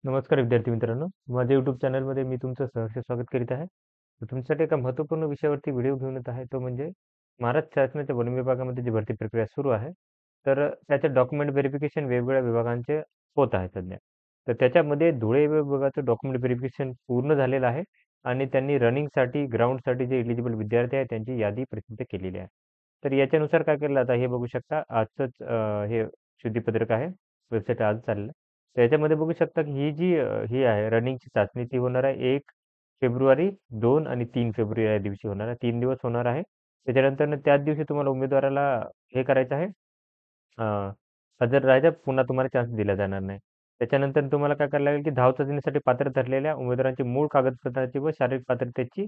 नमस्कार विद्यार्थी मित्रांनो. माझ्या YouTube चॅनलमध्ये मी तुमचं सहर्ष स्वागत करीत आहे. तर तुमच्यासाठी एका महत्त्वपूर्ण विषयावरती व्हिडिओ घेऊन येत आहे. तो म्हणजे महाराष्ट्र शासनाच्या वन विभागामध्ये जी भरती प्रक्रिया सुरू आहे. तर त्याचे डॉक्युमेंट व्हेरिफिकेशन वेगवेगळ्या विभागांचे होत आहे सध्या. तर त्याच्यामध्ये धुळे विभागाचं डॉक्युमेंट व्हेरिफिकेशन पूर्ण झालेलं आहे आणि त्यांनी रनिंगसाठी, ग्राउंडसाठी जे एलिजिबल विद्यार्थी आहेत त्यांची यादी प्रसिद्ध केलेली आहे. तर याच्यानुसार काय केलं आता हे बघू शकता. आजचंच हे शुद्धीपत्रक आहे. वेबसाईट आज चाललं. त्याच्यामध्ये बघू शकता की ही आहे रनिंगची चाचणी ती होणार आहे 1 फेब्रुवारी, 2 आणि 3 फेब्रुवारी या दिवशी होणार आहे. 3 दिवस होणार आहे. त्याच्यानंतर त्याच दिवशी तुम्हाला उमेदवाराला हे करायचं आहे अ, हजर राहायचं पुन्हा तुम्हाला चान्स दिला जाणार नाही. त्याच्यानंतर तुम्हाला काय करायला लागेल की धाव चाचणीसाठी पात्र ठरलेल्या उमेदवारांची मूळ कागदपत्राची व शारीरिक पात्रतेची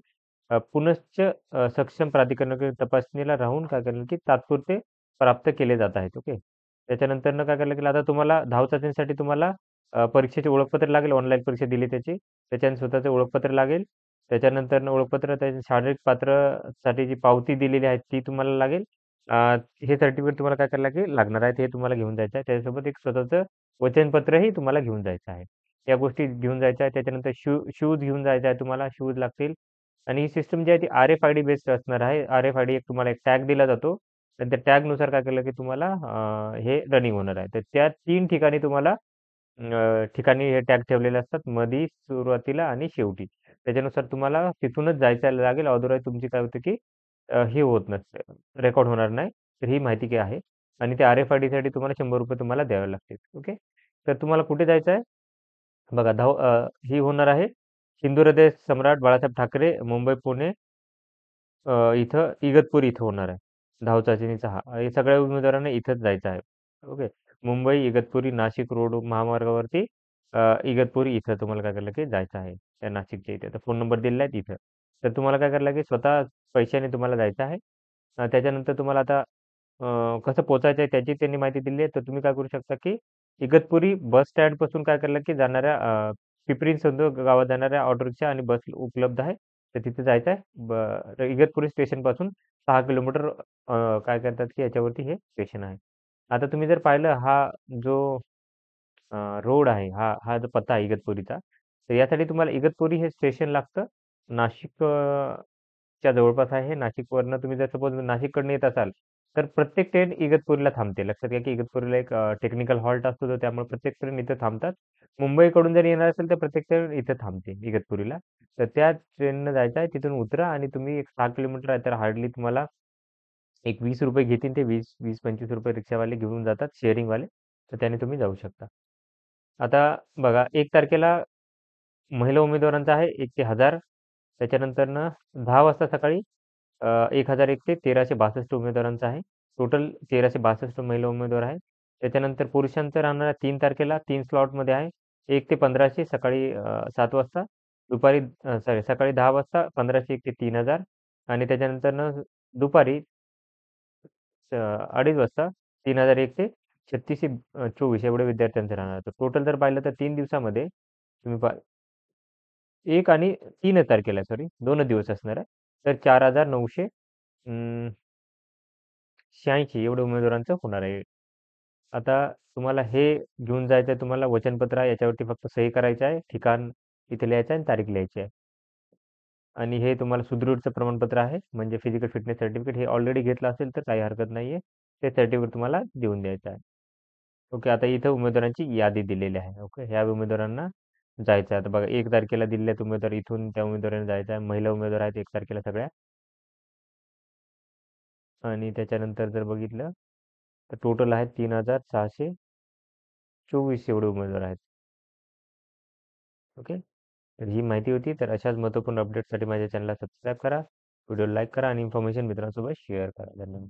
पुनश्च सक्षम प्राधिकरणाकडे तपासणीला राहून काय करायला की तात्पुरते प्राप्त केले जात आहेत. ओके. त्याच्यानंतरनं काय करायला लागेल आता तुम्हाला धाव चाचणीसाठी तुम्हाला परीक्षेचे ओळखपत्र लागेल. ऑनलाईन परीक्षा दिली त्याची. त्याच्याने स्वतःचं ओळखपत्र लागेल. त्याच्यानंतरनं ओळखपत्र त्याच्या शारीरिक पात्रसाठी जी पावती दिलेली आहे ती तुम्हाला लागेल. हे सर्टिफिकेट तुम्हाला काय करायला लागणार आहे ते तुम्हाला घेऊन जायचं आहे. त्याच्यासोबत एक स्वतःचं वचनपत्रही तुम्हाला घेऊन जायचं आहे. या गोष्टी घेऊन जायच्या आहेत. त्याच्यानंतर शूज घेऊन जायचा आहे तुम्हाला. शूज लागतील आणि ही सिस्टम जी आहे ती आर-एफ-आय-डी बेस्ड असणार आहे. आर-एफ-आय-डी एक तुम्हाला एक टॅग दिला जातो. आणि त्या टॅगनुसार काय केलं की तुम्हाला हे रनिंग होणार आहे. तर त्या 3 ठिकाणी तुम्हाला ठिकाणी हे टॅग ठेवलेले असतात. मधी, सुरुवातीला आणि शेवटी. त्याच्यानुसार तुम्हाला तिथूनच जायचं लागेल. अदरवाईज तुमची काय होतं की हे होत नसते, रेकॉर्ड होणार नाही. तर ही माहिती काय आहे आणि त्या आर-एफ-आय-डीसाठी तुम्हाला ₹100 तुम्हाला द्यावे लागतील. ओके. तर तुम्हाला कुठे जायचं आहे? बघा ही होणार आहे हिंदू सम्राट बाळासाहेब ठाकरे, मुंबई, पुणे इथं इगतपुरी इथं होणार आहे. धाव चाचणीचा हे सगळ्या उमेदवारांना इथंच जायचं आहे. ओके. मुंबई, इगतपुरी, नाशिक रोड महामार्गावरती इगतपुरी इथं तुम्हाला काय करायला की जायचं आहे. त्या नाशिकच्या इथे. तर फोन नंबर दिलेला आहे तिथं. तर तुम्हाला काय करायला लागेल स्वतः पैशाने तुम्हाला जायचं आहे. त्याच्यानंतर तुम्हाला आता कसं पोहोचायचं आहे त्याची त्यांनी माहिती दिली आहे. तर तुम्ही काय करू शकता की इगतपुरी बस स्टँडपासून काय करायला की जाणाऱ्या पिंपरी चिंचवड गावात जाणाऱ्या ऑटो रिक्षा आणि बस उपलब्ध आहे. तर तिथे जायचं आहे. इगतपुरी स्टेशनपासून 6 किलोमीटर काय करतात की याच्यावरती हे स्टेशन आहे. आता तुम्ही जर पाहिलं हा जो रोड आहे, हा हा जो पत्ता आहे इगतपुरीचा, तर यासाठी तुम्हाला इगतपुरी हे स्टेशन लागतं. नाशिक च्या जवळपास आहे. नाशिकवरनं तुम्ही जर सपोज नाशिककडनं येत असाल, तर प्रत्येक ट्रेन इगतपुरीला थांबते. लक्षात घ्या की इगतपुरीला एक टेक्निकल हॉल्ट असतो, तर त्यामुळे प्रत्येक ट्रेन इथे थांबतात. मुंबईकडून जर येणार असेल, तर प्रत्येक ट्रेन इथे थांबते इगतपुरीला. तर त्या ट्रेननं जायचं आहे. तिथून उतरा आणि तुम्ही एक 6 किलोमीटर आहे, तर हार्डली तुम्हाला एक ₹20 घेतील ते 20-25 रिक्षावाले घेऊन जातात शेअरिंगवाले. तर त्याने तुम्ही जाऊ शकता. आता बघा 1 तारखेला महिला उमेदवारांचा आहे 1 ते 1000. त्याच्यानंतरनं 10 वाजता सकाळी 1001 ते 1362 उमेदवारांचा आहे. टोटल 1362 महिला उमेदवार आहेत. त्याच्यानंतर पुरुषांचं राहणार आहे 3 तारखेला 3 स्लॉटमध्ये आहे. 1 ते 1500 सकाळी 7 वाजता. सकाळी 10 वाजता 1501 ते 3000 आणि त्याच्यानंतरनं दुपारी 2:30 वाजता 3001 ते 3624 एवढ्या विद्यार्थ्यांचं राहणार. तर टोटल जर पाहिलं तर 3 दिवसामध्ये तुम्ही 1 आणि 3 तारखेला सॉरी 2च दिवस असणार आहे. तर 4900 86 एवढ्या उमेदवारांचं होणार आहे. आता तुम्हाला हे घेऊन जायचं आहे, तुम्हाला वचनपत्र आहे, याच्यावरती फक्त सही करायची आहे, ठिकाण इथे लिहायचं आहे आणि तारीख लिहायची आहे. आणि हे तुम्हाला सुदृढचं प्रमाणपत्र आहे, म्हणजे फिजिकल फिटनेस सर्टिफिकेट हे ऑलरेडी घेतलं असेल तर काही हरकत नाहीये. ते सर्टिफिकेट तुम्हाला देऊन द्यायचं आहे. ओके, आता इथं उमेदवारांची यादी दिलेली आहे. ओके, ह्या उमेदवारांना जायचं आहे. आता बघा 1 तारखेला दिलेले आहेत उमेदवार, इथून त्या उमेदवारांना जायचं आहे. महिला उमेदवार आहेत 1 तारखेला सगळ्या आणि त्याच्यानंतर जर बघितलं तर टोटल आहेत 3624 एवढे उमेदवार आहेत. ओके. तर ही माहिती होती. तर अशाच महत्त्वपूर्ण अपडेट्ससाठी माझ्या चॅनलला सबस्क्राईब करा, व्हिडिओ लाईक करा आणि इन्फॉर्मेशन मित्रांसोबत शेअर करा. धन्यवाद.